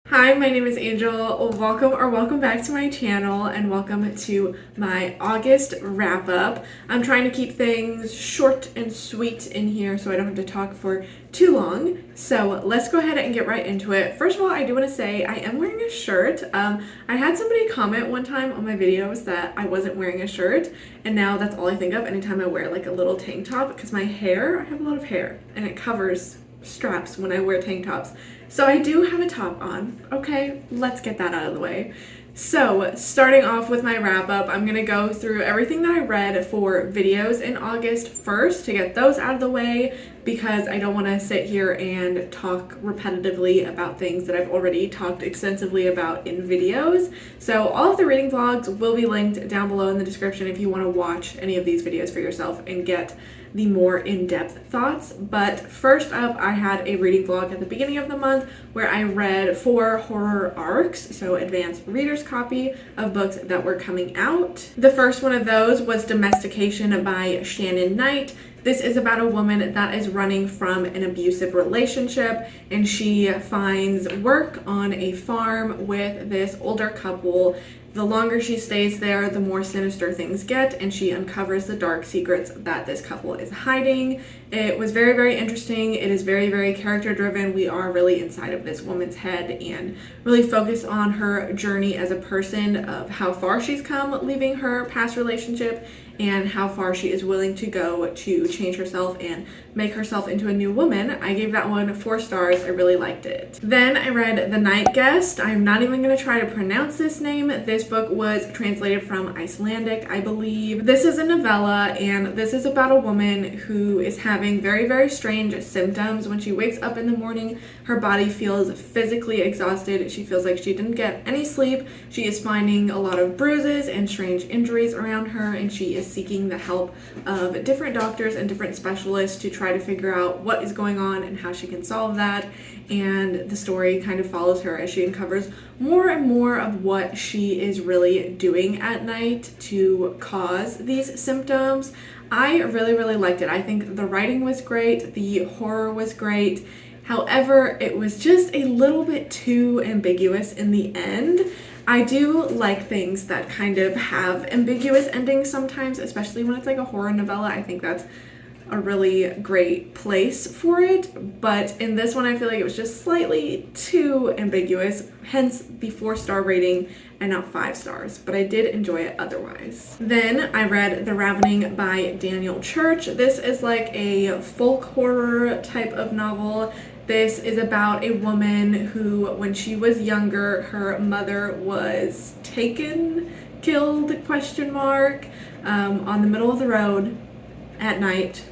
Hi, my name is Angel. Welcome back to my channel and welcome to my August wrap up. I'm trying to keep things short and sweet in here so I don't have to talk for too long. So let's go ahead and get right into it. First of all, I do want to say I am wearing a shirt. I had somebody comment one time on my videos that I wasn't wearing a shirt, and now that's all I think of anytime I wear like a little tank top because my hair, I have a lot of hair and it covers straps when I wear tank tops. So I do have a top on. Okay, let's get that out of the way. So starting off with my wrap up, I'm gonna go through everything that I read for videos in August first to get those out of the way because I don't want to sit here and talk repetitively about things that I've already talked extensively about in videos. So all of the reading vlogs will be linked down below in the description if you want to watch any of these videos for yourself and get the more in-depth thoughts. But first up, I had a reading vlog at the beginning of the month where I read 4 horror arcs, so advanced reader's copy of books that were coming out. The first one of those was Domestication by Shannon Knight. This is about a woman that is running from an abusive relationship, and she finds work on a farm with this older couple. The longer she stays there, the more sinister things get, and she uncovers the dark secrets that this couple is hiding. It was very, very interesting. It is very, very character driven. We are really inside of this woman's head and really focus on her journey as a person, of how far she's come leaving her past relationship and how far she is willing to go to change herself and make herself into a new woman. I gave that one 4 stars. I really liked it. Then I read The Night Guest. I'm not even going to try to pronounce this name. This book was translated from Icelandic, I believe. This is a novella, and this is about a woman who is having very, very strange symptoms. When she wakes up in the morning, her body feels physically exhausted. She feels like she didn't get any sleep. She is finding a lot of bruises and strange injuries around her, and she is seeking the help of different doctors and different specialists to try to figure out what is going on and how she can solve that. And the story kind of follows her as she uncovers more and more of what she is really doing at night to cause these symptoms. I really, really liked it. I think the writing was great, the horror was great. However, it was just a little bit too ambiguous in the end. I do like things that kind of have ambiguous endings sometimes, especially when it's like a horror novella. I think that's a really great place for it, but in this one I feel like it was just slightly too ambiguous, hence the 4-star rating and not 5 stars, but I did enjoy it otherwise. Then I read The Ravening by Daniel Church. This is like a folk horror type of novel. This is about a woman who, when she was younger, her mother was killed, question mark, on the middle of the road at night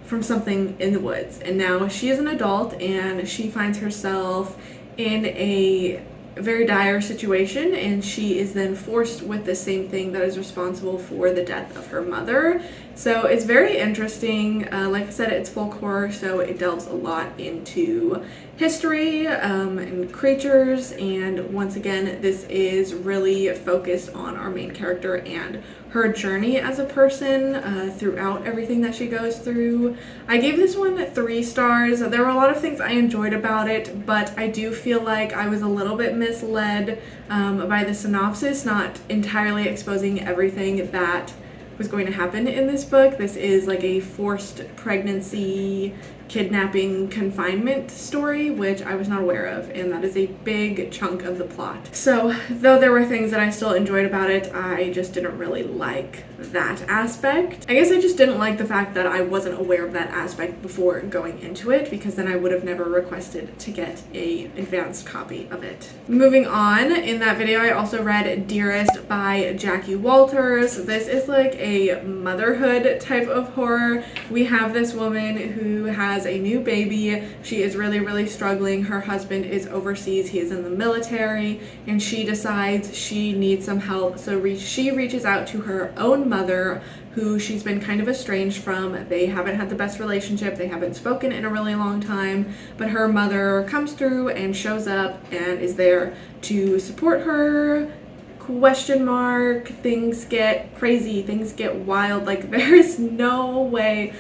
from something in the woods. And now she is an adult and she finds herself in a very dire situation, and she is then forced with the same thing that is responsible for the death of her mother. So it's very interesting. Like I said, it's folk horror, so it delves a lot into history and creatures, and once again, this is really focused on our main character and her journey as a person throughout everything that she goes through. I gave this one 3 stars. There were a lot of things I enjoyed about it, but I do feel like I was a little bit misled by the synopsis, not entirely exposing everything that was going to happen in this book. This is like a forced pregnancy, kidnapping, confinement story, which I was not aware of, and that is a big chunk of the plot. So though there were things that I still enjoyed about it, I just didn't really like that aspect. I guess I just didn't like the fact that I wasn't aware of that aspect before going into it, because then I would have never requested to get an advanced copy of it. Moving on, in that video I also read Dearest by Jackie Walters. This is like a motherhood type of horror. We have this woman who has a new baby. She is really, really struggling. Her husband is overseas. He is in the military, and she decides she needs some help. So she reaches out to her own mother, who she's been kind of estranged from. They haven't had the best relationship. They haven't spoken in a really long time, but her mother comes through and shows up and is there to support her. Question mark. Things get crazy. Things get wild. Like, there's no way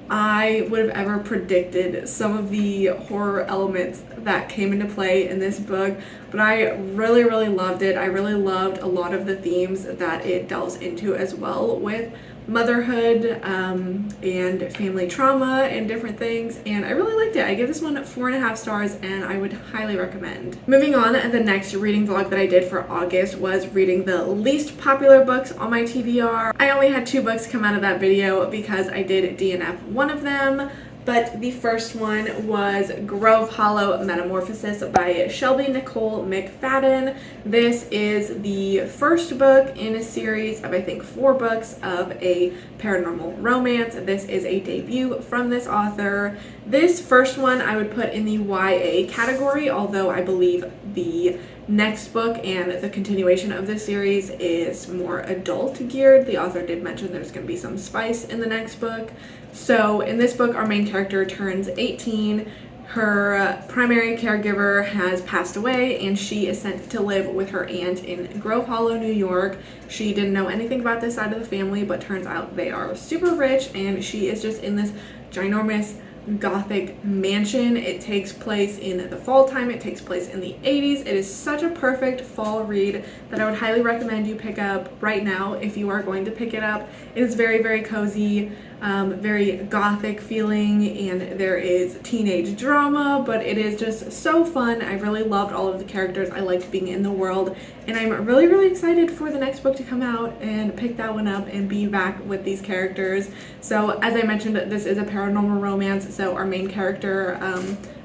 I would have ever predicted some of the horror elements that came into play in this book, but I really, really loved it. I really loved a lot of the themes that it delves into as well, with motherhood and family trauma and different things, and I really liked it. I give this one 4.5 stars, and I would highly recommend. Moving on, the next reading vlog that I did for August was reading the least popular books on my TBR. I only had 2 books come out of that video because I did DNF one of them. But the first one was Grove Hollow Metamorphosis by Shelby Nicole McFadden. This is the first book in a series of, I think, 4 books of a paranormal romance. This is a debut from this author. This first one I would put in the YA category, although I believe the next book and the continuation of this series is more adult geared. The author did mention there's going to be some spice in the next book. So in this book, our main character turns 18. Her primary caregiver has passed away, and she is sent to live with her aunt in Grove Hollow, New York. She didn't know anything about this side of the family, but turns out they are super rich, and she is just in this ginormous Gothic mansion. It takes place in the fall time. It takes place in the 80s. It is such a perfect fall read that I would highly recommend you pick up right now if you are going to pick it up. It is very, very cozy, very Gothic feeling, and there is teenage drama, but it is just so fun. I really loved all of the characters. I liked being in the world, and I'm really, really excited for the next book to come out and pick that one up and be back with these characters. So as I mentioned, this is a paranormal romance, so our main character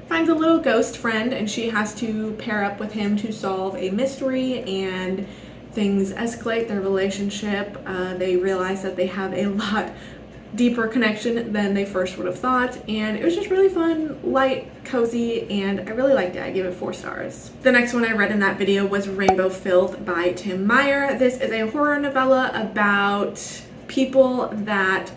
finds a little ghost friend, and she has to pair up with him to solve a mystery, and things escalate their relationship. They realize that they have a lot deeper connection than they first would have thought, and it was just really fun, light, cozy, and I really liked it. I gave it 4 stars. The next one I read in that video was Rainbow Filth by Tim Meyer. This is a horror novella about people that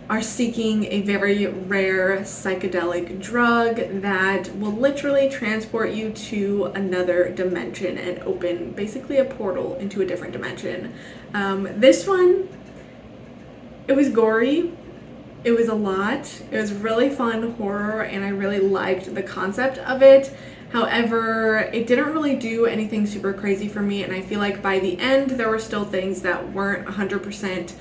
are seeking a very rare psychedelic drug that will literally transport you to another dimension and open basically a portal into a different dimension. This one, it was gory, it was a lot, it was really fun horror, and I really liked the concept of it. However, it didn't really do anything super crazy for me, and I feel like by the end there were still things that weren't 100%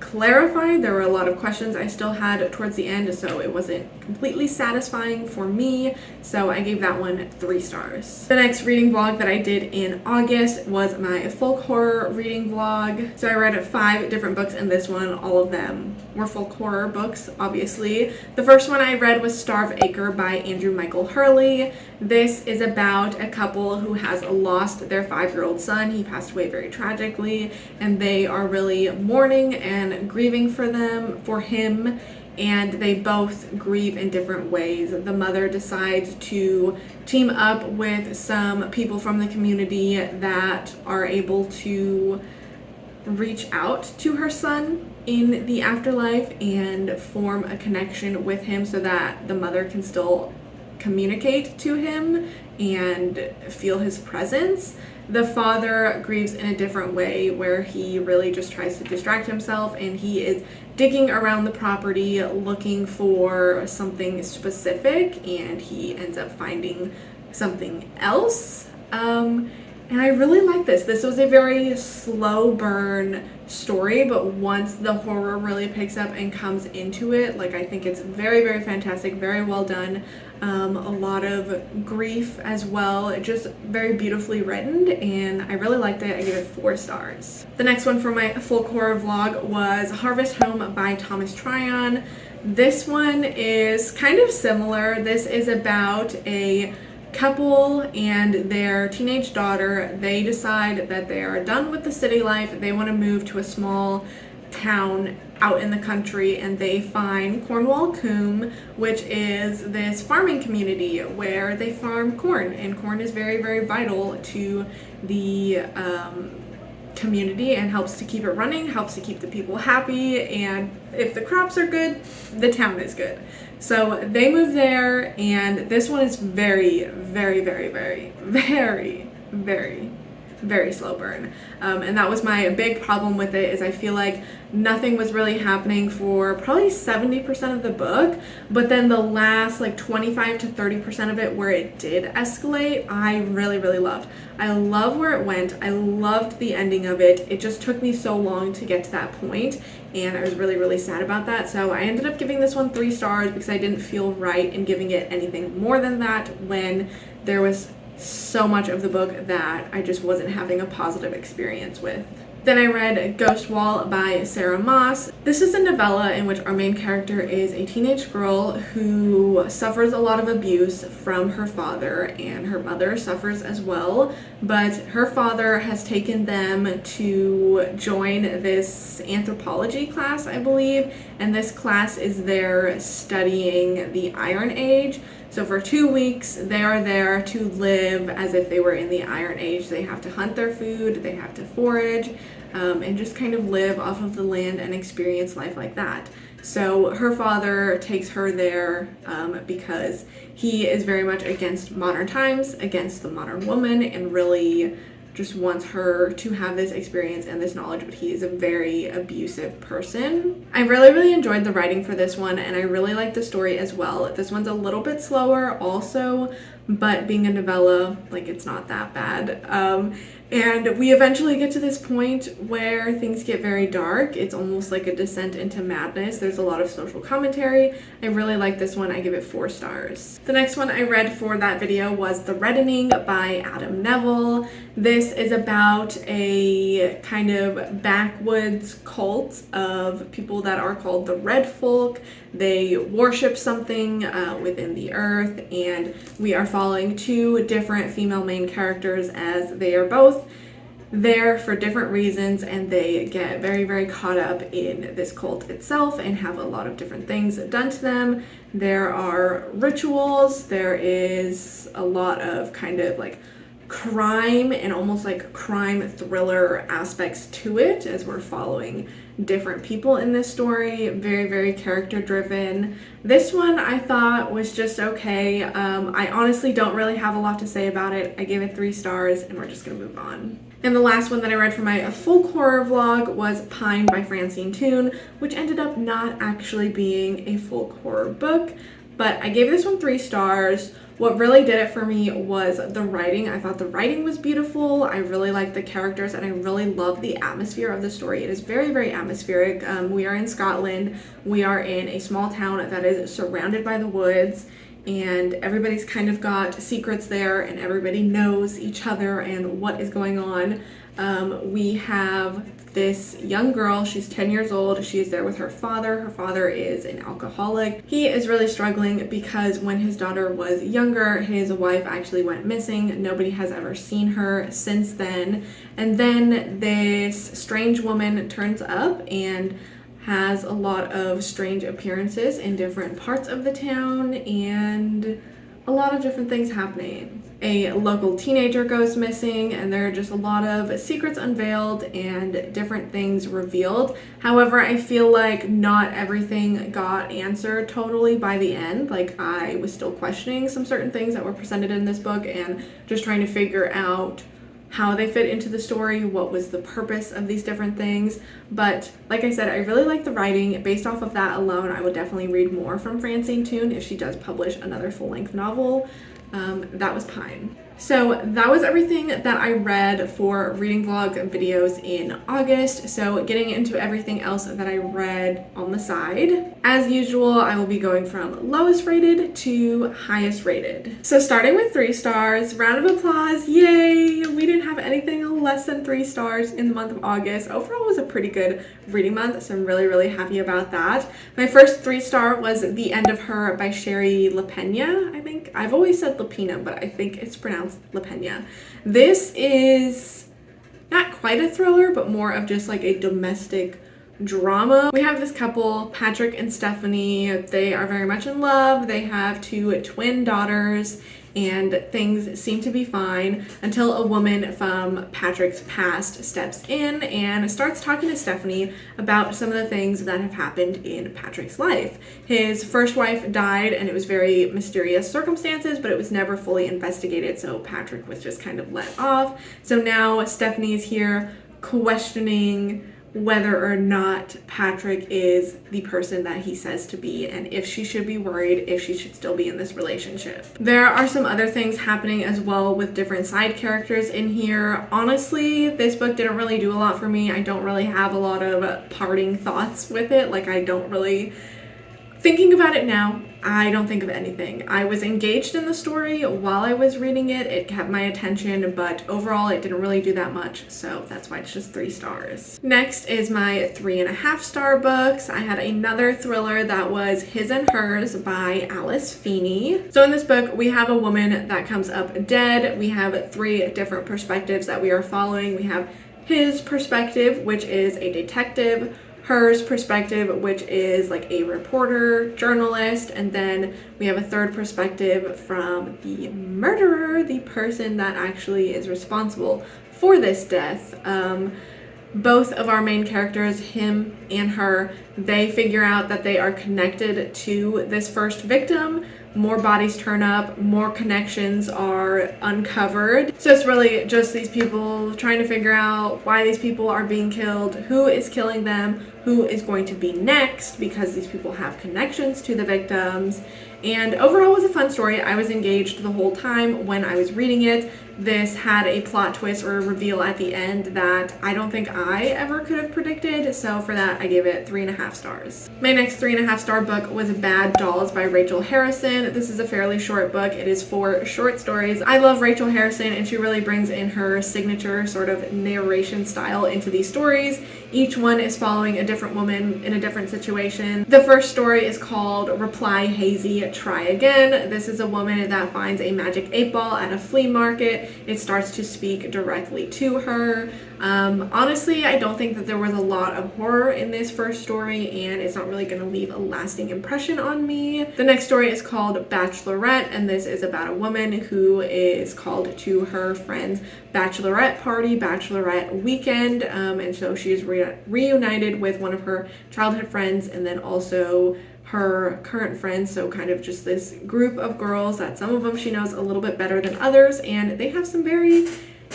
clarified. There were a lot of questions I still had towards the end, so it wasn't completely satisfying for me, so I gave that one 3 stars. The next reading vlog that I did in August was my folk horror reading vlog. So I read 5 different books in this one. All of them were folk horror books, obviously. The first one I read was Starve Acre by Andrew Michael Hurley. This is about a couple who has lost their 5-year-old son. He passed away very tragically, and they are really mourning and grieving for him, and they both grieve in different ways. The mother decides to team up with some people from the community that are able to reach out to her son in the afterlife and form a connection with him so that the mother can still communicate to him and feel his presence. The father grieves in a different way, where he really just tries to distract himself, and he is digging around the property looking for something specific, and he ends up finding something else. And I really like this. This was a very slow burn story, but once the horror really picks up and comes into it, like, I think it's very, very fantastic, very well done. A lot of grief as well. It just very beautifully written, and I really liked it. I gave it 4 stars. The next one for my folk horror vlog was Harvest Home by Thomas Tryon. This one is kind of similar. This is about a couple and their teenage daughter. They decide that they are done with the city life. They want to move to a small town out in the country, and they find Cornwall Coombe, which is this farming community where they farm corn, and corn is very, very vital to the community and helps to keep it running, helps to keep the people happy, and if the crops are good, the town is good. So they move there, and this one is very, very, very, very, very, very very slow burn. And that was my big problem with it, is I feel like nothing was really happening for probably 70% of the book, but then the last like 25 to 30% of it where it did escalate, I really, really loved. I love where it went. I loved the ending of it. It just took me so long to get to that point, and I was really, really sad about that. So I ended up giving this one 3 stars because I didn't feel right in giving it anything more than that when there was so much of the book that I just wasn't having a positive experience with. Then I read Ghost Wall by Sarah Moss. This is a novella in which our main character is a teenage girl who suffers a lot of abuse from her father, and her mother suffers as well, but her father has taken them to join this anthropology class, I believe, and this class is there studying the Iron Age. So for 2 weeks, they are there to live as if they were in the Iron Age. They have to hunt their food, they have to forage, and just kind of live off of the land and experience life like that. So her father takes her there because he is very much against modern times, against the modern woman, and really just wants her to have this experience and this knowledge, but he is a very abusive person. I really, really enjoyed the writing for this one, and I really like the story as well. This one's a little bit slower also, but being a novella, like, it's not that bad. And we eventually get to this point where things get very dark. It's almost like a descent into madness. There's a lot of social commentary. I really like this one. I give it 4 stars. The next one I read for that video was The Reddening by Adam Nevill. This is about a kind of backwoods cult of people that are called the Red Folk. They worship something within the earth, and we are following 2 different female main characters as they are both there for different reasons, and they get very, very caught up in this cult itself and have a lot of different things done to them. There are rituals, there is a lot of kind of like crime and almost like crime thriller aspects to it as we're following different people in this story. Very, very character driven. This one I thought was just okay. I honestly don't really have a lot to say about it. I gave it 3 stars, and we're just gonna move on. And the last one that I read for my folk horror vlog was Pine by Francine Toon, which ended up not actually being a folk horror book, but I gave this one 3 stars. What really did it for me was the writing. I thought the writing was beautiful. I really liked the characters, and I really loved the atmosphere of the story. It is very, very atmospheric. We are in Scotland. We are in a small town that is surrounded by the woods, and everybody's kind of got secrets there, and everybody knows each other and what is going on. We have this young girl, she's 10 years old, she is there with her father. Her father is an alcoholic. He is really struggling because when his daughter was younger, his wife actually went missing. Nobody has ever seen her since then. And then this strange woman turns up and has a lot of strange appearances in different parts of the town, and a lot of different things happening. A local teenager goes missing, and there are just a lot of secrets unveiled and different things revealed. However, I feel like not everything got answered totally by the end. Like, I was still questioning some certain things that were presented in this book and just trying to figure out how they fit into the story, what was the purpose of these different things. But like I said, I really like the writing. Based off of that alone, I would definitely read more from Francine Toon if she does publish another full-length novel. That was Pine. So that was everything that I read for reading vlog videos in August. So getting into everything else that I read on the side. As usual, I will be going from lowest rated to highest rated. So starting with 3 stars, round of applause, yay! We didn't have anything less than 3 stars in the month of August. Overall, it was a pretty good reading month, so I'm really, really happy about that. My first 3-star was The End of Her by Shari LaPena, I think. I've always said Lapena, but I think it's pronounced LaPena. This is not quite a thriller, but more of just like a domestic drama. We have this couple, Patrick and Stephanie. They are very much in love. They have 2 twin daughters, and things seem to be fine until a woman from Patrick's past steps in and starts talking to Stephanie about some of the things that have happened in Patrick's life. His first wife died, and it was very mysterious circumstances, but it was never fully investigated, so Patrick was just kind of let off. So now Stephanie is here questioning whether or not Patrick is the person that he says to be, and if she should be worried, if she should still be in this relationship. There are some other things happening as well with different side characters in here. Honestly, this book didn't really do a lot for me. I don't really have a lot of parting thoughts with it. Like, I don't really... Thinking about it now, I don't think of anything. I was engaged in the story while I was reading it. It kept my attention, but overall it didn't really do that much, so that's why it's just 3 stars. Next is my 3.5 star books. I had another thriller that was His and Hers by Alice Feeney. So in this book, we have a woman that comes up dead. We have 3 different perspectives that we are following. We have his perspective, which is a detective, hers perspective, which is like a reporter, journalist, and then we have a third perspective from the murderer, the person that actually is responsible for this death. Both of our main characters, him and her, they figure out that they are connected to this first victim. More bodies turn up, more connections are uncovered. So it's really just these people trying to figure out why these people are being killed, who is killing them, who is going to be next, because these people have connections to the victims. And overall it was a fun story. I was engaged the whole time when I was reading it. This had a plot twist or a reveal at the end that I don't think I ever could have predicted, so for that I gave it 3.5 stars. My next 3.5 star book was Bad Dolls by Rachel Harrison. This is a fairly short book. It is 4 short stories. I love Rachel Harrison, and she really brings in her signature sort of narration style into these stories. Each one is following a different woman in a different situation. The first story is called Reply Hazy, Try Again. This is a woman that finds a magic 8-ball at a flea market. It starts to speak directly to her. Honestly, I don't think that there was a lot of horror in this first story, and it's not really going to leave a lasting impression on me. The next story is called Bachelorette, and this is about a woman who is called to her friend's bachelorette party, bachelorette weekend, and so she is reunited with one of her childhood friends, and then also her current friends, so kind of just this group of girls that some of them she knows a little bit better than others, and they have some very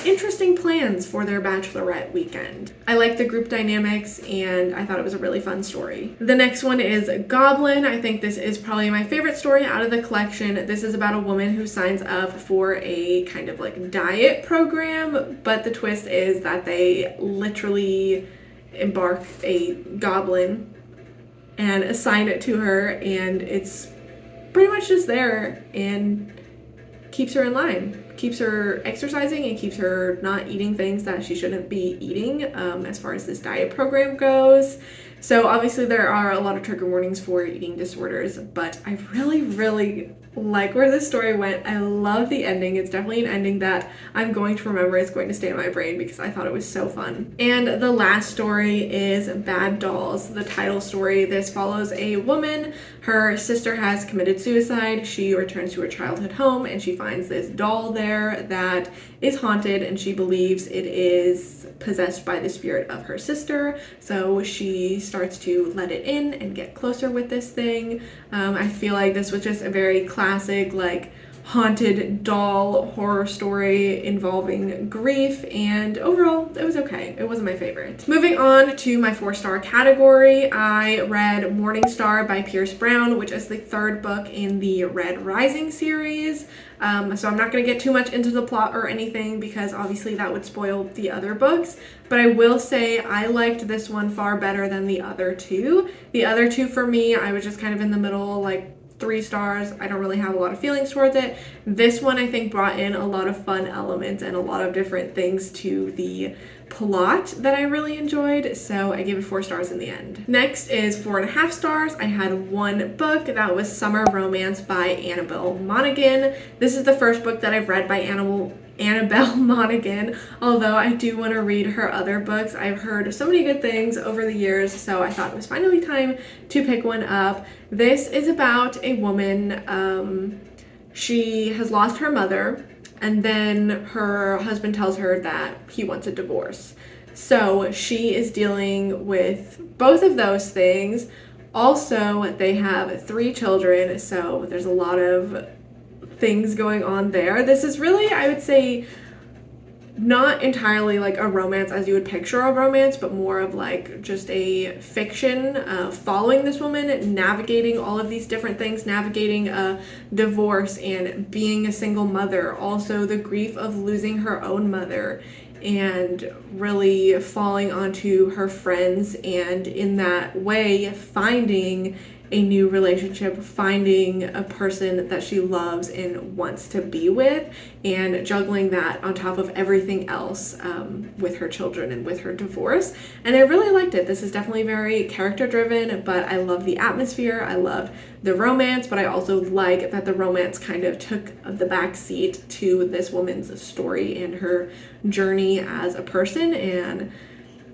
interesting plans for their bachelorette weekend. I like the group dynamics, and I thought it was a really fun story. The next one is Goblin. I think this is probably my favorite story out of the collection. This is about a woman who signs up for a kind of like diet program, but the twist is that they literally embark a goblin and assign it to her, and it's pretty much just there and keeps her in line, keeps her exercising, and keeps her not eating things that she shouldn't be eating as far as this diet program goes. So obviously there are a lot of trigger warnings for eating disorders, but I really like where this story went. I love the ending. It's definitely an ending that I'm going to remember. It's going to stay in my brain because I thought it was so fun. And the last story is Bad Dolls, the title story. This follows a woman. Her sister has committed suicide. She returns to her childhood home, and she finds this doll there that is haunted, and she believes it is possessed by the spirit of her sister. So she starts to let it in and get closer with this thing. I feel like this was just a very classic, like, haunted doll horror story involving grief, and overall it was okay. It wasn't my favorite. Moving on to my 4-star category, I read Morning Star by Pierce Brown, which is the 3rd book in the Red Rising series. So I'm not going to get too much into the plot or anything because obviously that would spoil the other books, but I will say I liked this one far better than the other 2. The other 2 for me, I was just kind of in the middle, like 3 stars. I don't really have a lot of feelings towards it. This one I think brought in a lot of fun elements and a lot of different things to the plot that I really enjoyed, so I gave it 4 stars in the end. Next is 4.5 stars. I had one book that was Summer Romance by Annabelle Monaghan. This is the first book that I've read by Annabelle Monaghan, although I do want to read her other books. I've heard so many good things over the years, so I thought it was finally time to pick one up. This is about a woman she has lost her mother, and then her husband tells her that he wants a divorce. So she is dealing with both of those things. Also, they have 3 children, so there's a lot of things going on there. This is really, I would say, not entirely like a romance as you would picture a romance, but more of like just a fiction following this woman, navigating all of these different things, navigating a divorce and being a single mother, also the grief of losing her own mother, and really falling onto her friends, and in that way finding a new relationship, finding a person that she loves and wants to be with, and juggling that on top of everything else with her children and with her divorce. And I really liked it. This is definitely very character driven, but I love the atmosphere. I love the romance, but I also like that the romance kind of took the back seat to this woman's story and her journey as a person and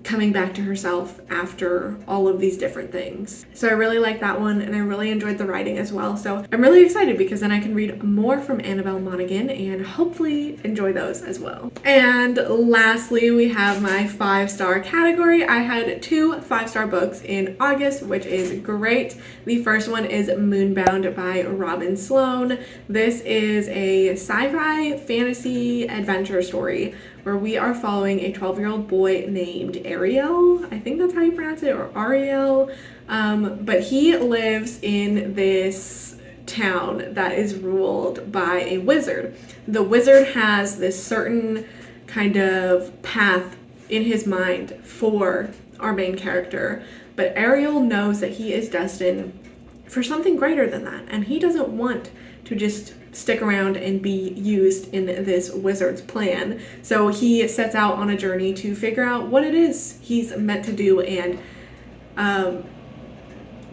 coming back to herself after all of these different things. So I really like that one, and I really enjoyed the writing as well. So I'm really excited because then I can read more from Annabelle Monaghan and hopefully enjoy those as well. And lastly, we have my 5-star category. I had 2 5-star books in August, which is great. The first one is Moonbound by Robin Sloan. This is a sci-fi fantasy adventure story where we are following a 12-year-old boy named Ariel. I think that's how you pronounce it, or Ariel. But he lives in this town that is ruled by a wizard. The wizard has this certain kind of path in his mind for our main character, but Ariel knows that he is destined for something greater than that, and he doesn't want to just stick around and be used in this wizard's plan. So he sets out on a journey to figure out what it is he's meant to do, and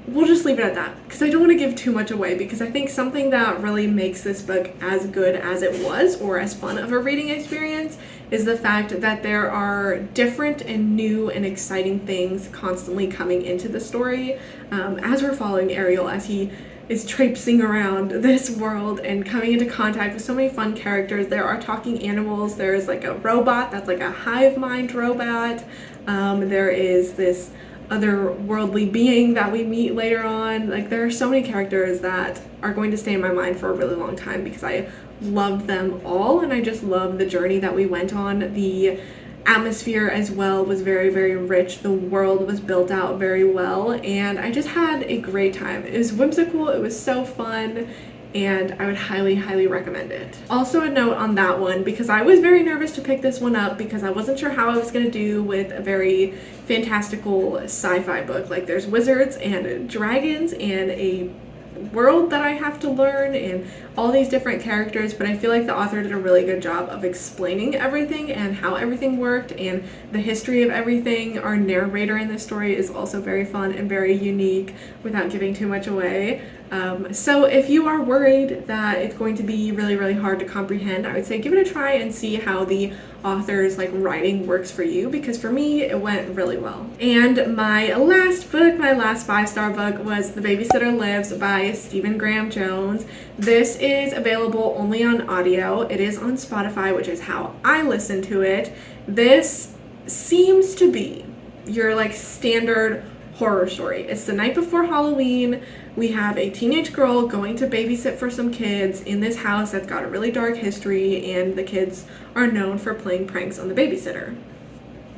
we'll just leave it at that because I don't want to give too much away, because I think something that really makes this book as good as it was, or as fun of a reading experience, is the fact that there are different and new and exciting things constantly coming into the story as we're following Ariel as he is traipsing around this world and coming into contact with so many fun characters. There are talking animals. There's like a robot that's like a hive mind robot. There is this otherworldly being that we meet later on. Like, there are so many characters that are going to stay in my mind for a really long time because I loved them all, and I just love the journey that we went on. The atmosphere as well was very, very rich. The world was built out very well, and I just had a great time. It was whimsical, it was so fun, and I would highly, highly recommend it. Also a note on that one, because I was very nervous to pick this one up because I wasn't sure how I was going to do with a very fantastical sci-fi book. Like, there's wizards and dragons and a world that I have to learn and all these different characters, but I feel like the author did a really good job of explaining everything and how everything worked and the history of everything. Our narrator in this story is also very fun and very unique without giving too much away. So if you are worried that it's going to be really, really hard to comprehend, I would say give it a try and see how the author's writing works for you, because for me it went really well. And my last book, my last 5-star book, was The Babysitter Lives by Stephen Graham Jones. This is available only on audio. It is on Spotify, which is how I listen to it. This seems to be your standard horror story. It's the night before Halloween. We have a teenage girl going to babysit for some kids in this house that's got a really dark history, and the kids are known for playing pranks on the babysitter.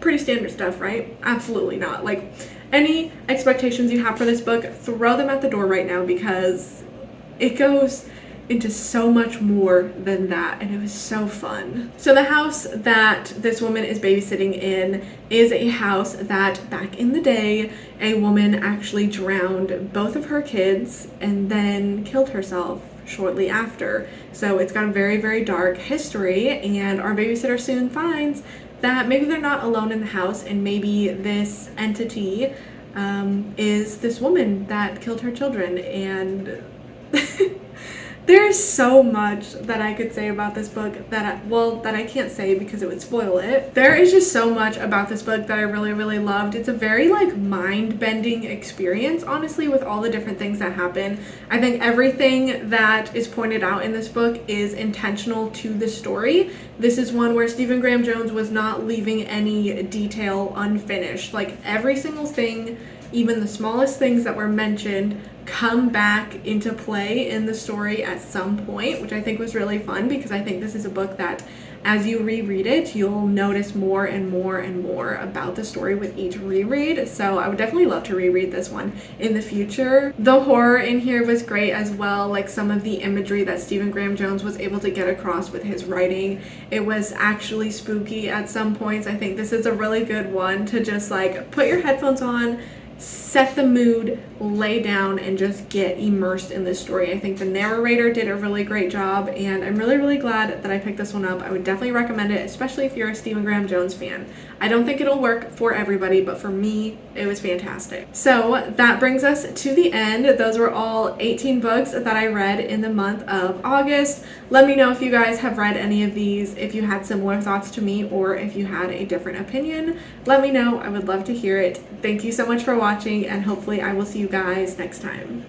Pretty standard stuff, right? Absolutely not. Any expectations you have for this book, throw them at the door right now, because it goes into so much more than that, and it was so fun. So the house that this woman is babysitting in is a house that back in the day a woman actually drowned both of her kids and then killed herself shortly after. So it's got a very, very dark history, and our babysitter soon finds that maybe they're not alone in the house, and maybe this entity is this woman that killed her children. And There's so much that I could say about this book that I can't say because it would spoil it. There is just so much about this book that I really, really loved. It's a very like mind-bending experience, honestly, with all the different things that happen. I think everything that is pointed out in this book is intentional to the story. This is one where Stephen Graham Jones was not leaving any detail unfinished. Like every single thing, even the smallest things that were mentioned, come back into play in the story at some point, which I think was really fun because I think this is a book that as you reread it, you'll notice more and more and more about the story with each reread. So I would definitely love to reread this one in the future. The horror in here was great as well, like some of the imagery that Stephen Graham Jones was able to get across with his writing. It was actually spooky at some points. I think this is a really good one to just like put your headphones on, set the mood, lay down, and just get immersed in this story. I think the narrator did a really great job, and I'm really, really glad that I picked this one up. I would definitely recommend it, especially if you're a Stephen Graham Jones fan. I don't think it'll work for everybody, but for me, it was fantastic. So that brings us to the end. Those were all 18 books that I read in the month of August. Let me know if you guys have read any of these, if you had similar thoughts to me, or if you had a different opinion. Let me know. I would love to hear it. Thank you so much for watching, and hopefully I will see you guys next time.